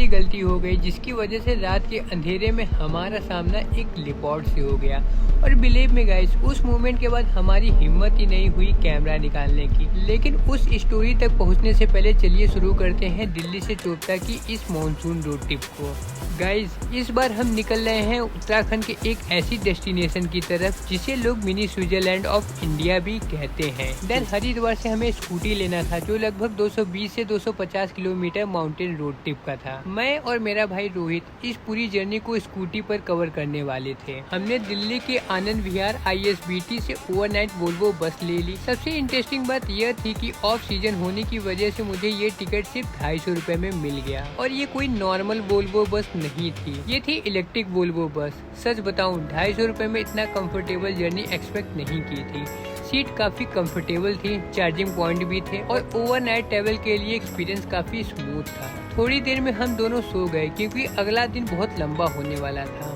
ऐसी गलती हो गई जिसकी वजह से रात के अंधेरे में हमारा सामना एक लिपॉर्ड से हो गया। और बिलीव में गाइस, उस मोमेंट के बाद हमारी हिम्मत ही नहीं हुई कैमरा निकालने की। लेकिन उस स्टोरी तक पहुंचने से पहले चलिए शुरू करते हैं दिल्ली से चोपता की इस मानसून रोड ट्रिप को। गाइस, इस बार हम निकल रहे हैं उत्तराखंड के एक ऐसी डेस्टिनेशन की तरफ जिसे लोग मिनी स्विट्जरलैंड ऑफ इंडिया भी कहते हैं। देन हरिद्वार से हमें स्कूटी लेना था जो लगभग 220 से 250 किलोमीटर माउंटेन रोड ट्रिप का था। मैं और मेरा भाई रोहित इस पूरी जर्नी को स्कूटी पर कवर करने वाले थे। हमने दिल्ली के आनंद विहार ISBT से ओवरनाइट वोल्वो बस ले ली। सबसे इंटरेस्टिंग बात यह थी कि ऑफ सीजन होने की वजह से मुझे ये टिकट सिर्फ 250 रुपए में मिल गया। और ये कोई नॉर्मल वोल्वो बस नहीं थी, ये थी इलेक्ट्रिक वोल्वो बस। सच बताऊं, 250 रुपए में इतना कंफर्टेबल जर्नी एक्सपेक्ट नहीं की थी। सीट काफी कंफर्टेबल थी, चार्जिंग पॉइंट भी थे और ओवरनाइट ट्रैवल के लिए एक्सपीरियंस काफी स्मूथ था। थोड़ी देर में हम दोनों सो गए क्योंकि अगला दिन बहुत लंबा होने वाला था।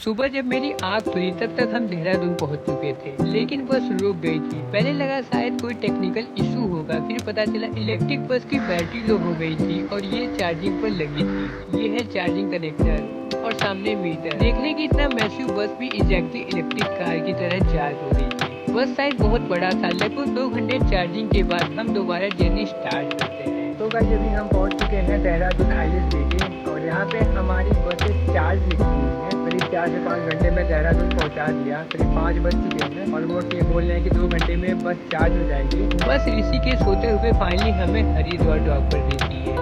सुबह जब मेरी आँख खुली तब तक हम देहरादून पहुंच चुके थे, लेकिन बस रुक गई थी। पहले लगा शायद कोई टेक्निकल इशू होगा, फिर पता चला इलेक्ट्रिक बस की बैटरी लो हो गई थी और ये चार्जिंग पर लगी थी। ये है चार्जिंग कनेक्टर और सामने मीटर। देखने की इतना मैसिव बस भी एग्जैक्टली इलेक्ट्रिक कार की तरह चार्ज हो रही थी। बस साइज बहुत बड़ा था। लगभग 2 घंटे चार्जिंग के बाद हम दोबारा जर्नी स्टार्ट करते हैं। तो गाइस, अभी हम पहुंच चुके हैं देहरादून ISBT और यहाँ पे हमारी बसें चार्ज लिखी हुई है। करीब 4 से 5 घंटे में देहरादून पहुँचा दिया। करीब 5 बज चुके हैं। ऑलमोस्ट ये बोल रहे हैं कि 2 घंटे में बस चार्ज हो जाएगी। बस ऋषिकेश होते हुए फाइनली हमें हरिद्वार ड्रॉप कर देती है।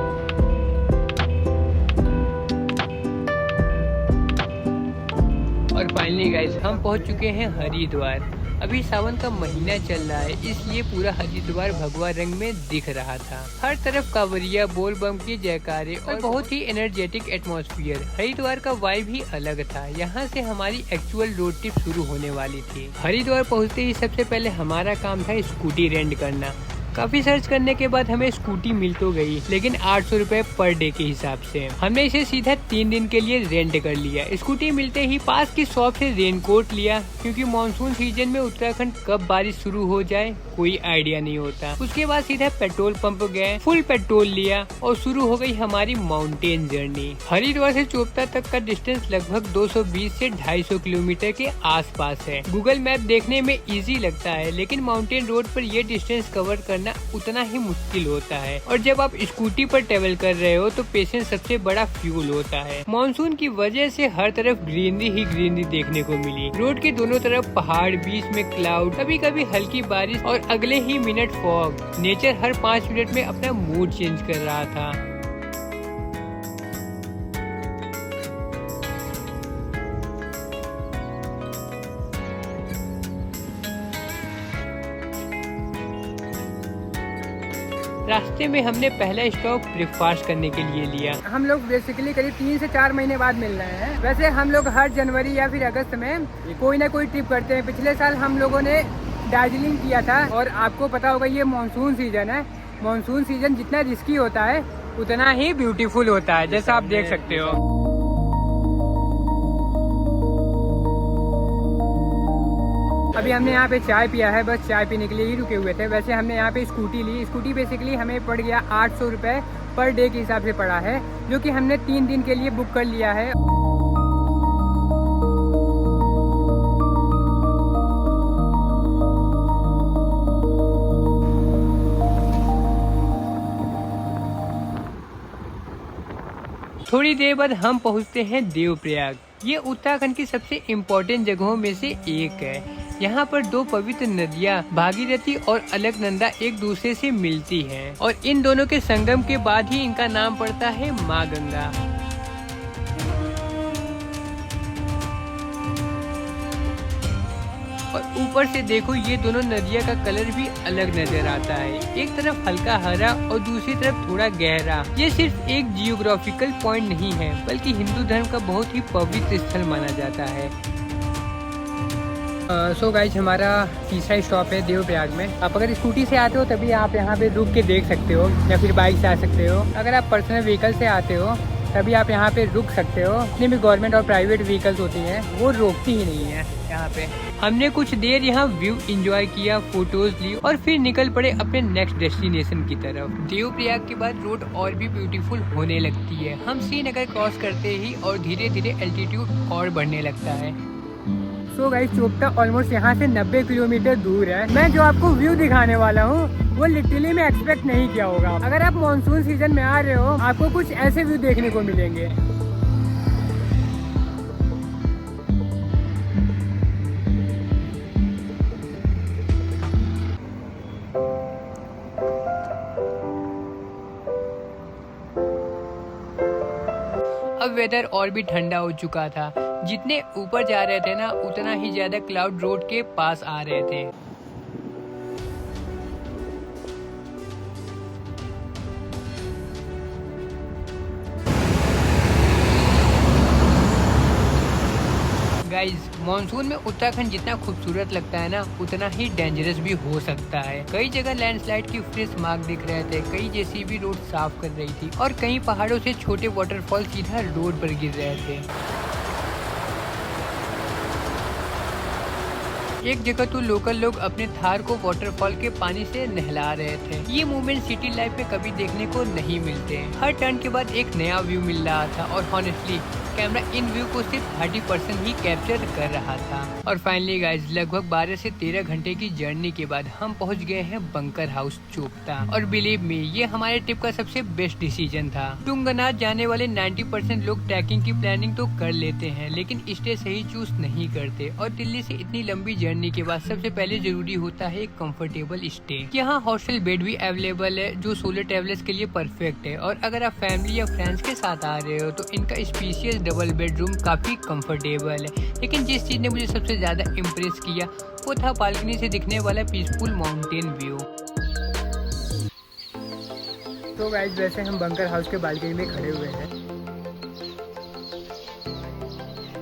और फाइनली गाइस, हम पहुंच चुके हैं हरिद्वार। अभी सावन का महीना चल रहा है, इसलिए पूरा हरिद्वार भगवा रंग में दिख रहा था। हर तरफ कांवरिया, बोल बम की जयकारे और बहुत ही एनर्जेटिक एटमॉस्फेयर। हरिद्वार का वाइब ही अलग था। यहाँ से हमारी एक्चुअल रोड ट्रिप शुरू होने वाली थी। हरिद्वार पहुँचते ही सबसे पहले हमारा काम था स्कूटी रेंट करना। काफी सर्च करने के बाद हमें स्कूटी मिल तो गई, लेकिन 800 रुपए पर डे के हिसाब से। हमने इसे सीधा 3 दिन के लिए रेंट कर लिया। स्कूटी मिलते ही पास की शॉप से रेनकोट लिया, क्योंकि मानसून सीजन में उत्तराखंड कब बारिश शुरू हो जाए कोई आइडिया नहीं होता। उसके बाद सीधा पेट्रोल पंप गए, फुल पेट्रोल लिया और शुरू हो गई हमारी माउंटेन जर्नी। हरिद्वार से चोपता तक का डिस्टेंस लगभग 220 से 250 किलोमीटर के आसपास है। गूगल मैप देखने में इजी लगता है, लेकिन माउंटेन रोड पर यह डिस्टेंस कवर करना उतना ही मुश्किल होता है। और जब आप स्कूटी पर ट्रेवल कर रहे हो तो पेशेंस सबसे बड़ा फ्यूल होता है। मानसून की वजह से हर तरफ ग्रीनरी ही ग्रीनरी देखने को मिली। रोड के दोनों तरफ पहाड़, बीच में क्लाउड, कभी कभी हल्की बारिश और अगले ही मिनट फॉग। नेचर हर 5 मिनट में अपना मूड चेंज कर रहा था। रास्ते में हमने पहला स्टॉप ब्रेकफास्ट करने के लिए लिया। हम लोग बेसिकली करीब 3 से 4 महीने बाद मिल रहे हैं। वैसे हम लोग हर जनवरी या फिर अगस्त में कोई ना कोई ट्रिप करते हैं। पिछले साल हम लोगों ने दार्जिलिंग किया था। और आपको पता होगा ये मानसून सीजन है। मानसून सीजन जितना रिस्की होता है उतना ही ब्यूटीफुल होता है, जैसा आप देख सकते हो। अभी हमने यहाँ पे चाय पिया है, बस चाय पीने के लिए ही रुके हुए थे। वैसे हमने यहाँ पे स्कूटी ली। स्कूटी बेसिकली हमें पड़ गया 800 रुपये पर डे के हिसाब से पड़ा है, जो कि हमने 3 दिन के लिए बुक कर लिया है। थोड़ी देर बाद हम पहुँचते हैं देवप्रयाग। ये उत्तराखंड की सबसे इम्पोर्टेंट जगहों में से एक है। यहाँ पर 2 पवित्र नदियाँ भागीरथी और अलकनंदा एक दूसरे से मिलती हैं और इन दोनों के संगम के बाद ही इनका नाम पड़ता है माँ गंगा। और ऊपर से देखो, ये दोनों नदियाँ का कलर भी अलग नजर आता है। एक तरफ हल्का हरा और दूसरी तरफ थोड़ा गहरा। ये सिर्फ एक जियोग्राफिकल पॉइंट नहीं है, बल्कि हिंदू धर्म का बहुत ही पवित्र स्थल माना जाता है। सो गाइज, हमारा तीसरा स्टॉप है देवप्रयाग में। आप अगर स्कूटी से आते हो तभी आप यहाँ पे रुक के देख सकते हो, या फिर बाइक से आ सकते हो। अगर आप पर्सनल व्हीकल से आते हो तभी आप यहाँ पे रुक सकते हो। जितनी भी गवर्नमेंट और प्राइवेट व्हीकल्स होती हैं वो रोकती ही नहीं है यहाँ पे। हमने कुछ देर यहाँ व्यू एंजॉय किया, फोटोज ली और फिर निकल पड़े अपने नेक्स्ट डेस्टिनेशन की तरफ। देवप्रयाग के बाद रोड और भी ब्यूटीफुल होने लगती है। हम श्रीनगर क्रॉस करते ही और धीरे धीरे एल्टीट्यूड और बढ़ने लगता है। सो गाइस, चोपता ऑलमोस्ट यहाँ से 90 किलोमीटर दूर है। मैं जो आपको व्यू दिखाने वाला हूँ वो लिटरली मैं एक्सपेक्ट नहीं किया होगा। अगर आप मानसून सीजन में आ रहे हो आपको कुछ ऐसे व्यू देखने को मिलेंगे। अब वेदर और भी ठंडा हो चुका था। जितने ऊपर जा रहे थे ना उतना ही ज्यादा क्लाउड रोड के पास आ रहे थे। गाइज, मानसून में उत्तराखंड जितना खूबसूरत लगता है ना उतना ही डेंजरस भी हो सकता है। कई जगह लैंडस्लाइड की फ्रेश मार्क दिख रहे थे, कई जेसीबी रोड साफ कर रही थी और कई पहाड़ों से छोटे वाटरफॉल सीधा रोड पर गिर रहे थे। एक जगह तो लोकल लोग अपने थार को वाटरफॉल के पानी से नहला रहे थे। ये मूवमेंट सिटी लाइफ में कभी देखने को नहीं मिलते। हर टर्न के बाद एक नया व्यू मिल रहा था और हॉनेस्टली कैमरा इन व्यू को सिर्फ 30% ही कैप्चर कर रहा था। और फाइनली गाइज, लगभग 12 से 13 घंटे की जर्नी के बाद हम पहुंच गए हैं बंकर हाउस चोपता। और बिलीव मी, ये हमारे ट्रिप का सबसे बेस्ट डिसीजन था। तुंगनाथ जाने वाले 90% लोग ट्रैकिंग की प्लानिंग तो कर लेते हैं लेकिन स्टे सही चूज नहीं करते। और दिल्ली से इतनी लंबी जर्नी के बाद सबसे पहले जरूरी होता है एक कंफर्टेबल स्टे। यहाँ हॉस्टल बेड भी अवेलेबल है जो सोलो ट्रेवलर्स के लिए परफेक्ट है। और अगर आप फैमिली या फ्रेंड्स के साथ आ रहे हो तो इनका स्पेशियस डबल बेडरूम काफी कंफर्टेबल है। लेकिन जिस चीज ने मुझे सबसे ज्यादा इम्प्रेस किया वो था बालकनी से दिखने वाला पीसफुल माउंटेन व्यू। तो गाइस, वैसे हम बंकर हाउस के बालकनी में खड़े हुए हैं।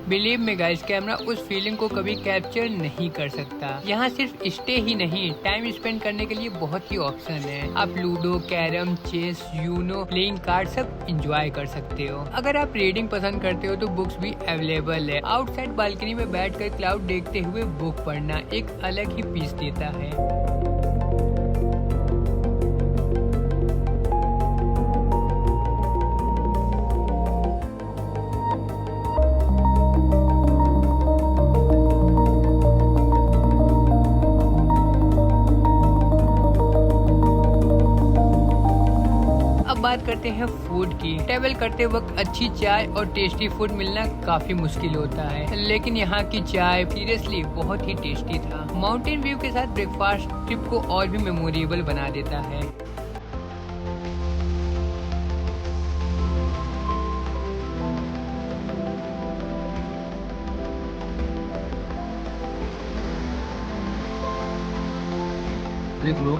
बिलीव में गाइस, कैमरा उस फीलिंग को कभी कैप्चर नहीं कर सकता। यहाँ सिर्फ स्टे ही नहीं, टाइम स्पेंड करने के लिए बहुत ही ऑप्शन है। आप ludo, carrom, chess, Uno, playing card सब एंजॉय कर सकते हो। अगर आप रीडिंग पसंद करते हो तो बुक्स भी अवेलेबल है। आउटसाइड बालकनी में बैठकर क्लाउड देखते हुए बुक पढ़ना एक अलग ही पीस देता है। बात करते हैं फूड की। ट्रैवल करते वक्त अच्छी चाय और टेस्टी फूड मिलना काफी मुश्किल होता है, लेकिन यहाँ की चाय सीरियसली बहुत ही टेस्टी था। माउंटेन व्यू के साथ ब्रेकफास्ट ट्रिप को और भी मेमोरेबल बना देता है। देख लो,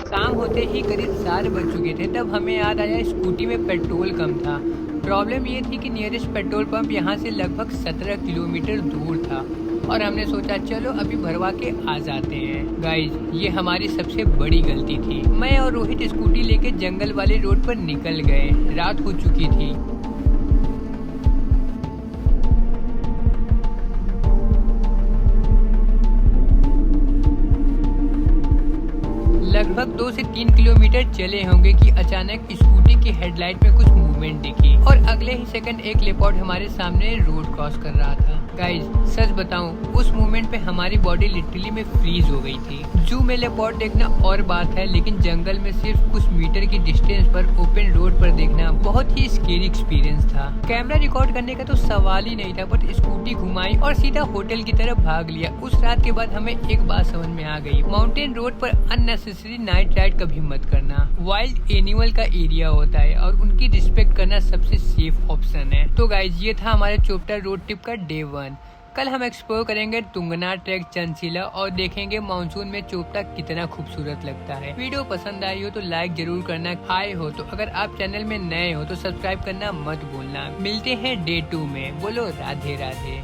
शाम होते ही करीब 4 बज चुके थे। तब हमें याद आया स्कूटी में पेट्रोल कम था। प्रॉब्लम ये थी कि नियरेस्ट पेट्रोल पंप यहाँ से लगभग 17 किलोमीटर दूर था और हमने सोचा चलो अभी भरवा के आ जाते हैं। गाइज, ये हमारी सबसे बड़ी गलती थी। मैं और रोहित स्कूटी लेके जंगल वाले रोड पर निकल गए। रात हो चुकी थी। लगभग 2 से 3 किलोमीटर चले होंगे कि अचानक स्कूटी की हेडलाइट में कुछ मूवमेंट दिखी और अगले ही सेकंड एक लेपर्ड हमारे सामने रोड क्रॉस कर रहा था। गाइज, सच बताऊं, उस मोमेंट पे हमारी बॉडी लिटरली में फ्रीज हो गई थी। जू में लेपर्ड देखना और बात है, लेकिन जंगल में सिर्फ कुछ मीटर की डिस्टेंस पर ओपन रोड पर देखना बहुत ही स्केरी एक्सपीरियंस था। कैमरा रिकॉर्ड करने का तो सवाल ही नहीं था, बट स्कूटी घुमाई और सीधा होटल की तरफ भाग लिया। उस रात के बाद हमें एक बात समझ में आ गई, माउंटेन रोड पर अननेसेसरी नाइट राइड कभी मत करना। वाइल्ड एनिमल का एरिया होता है और उनकी रिस्पेक्ट करना सबसे सेफ ऑप्शन है। तो गाइज, ये था हमारे चोपता रोड ट्रिप का डे 1। कल हम एक्सप्लोर करेंगे तुंगना ट्रैक चंदशिला और देखेंगे मानसून में चोपटा कितना खूबसूरत लगता है। वीडियो पसंद आई हो तो लाइक जरूर करना, हाय हो तो अगर आप चैनल में नए हो तो सब्सक्राइब करना मत भूलना। मिलते हैं डे 2 में। बोलो राधे राधे।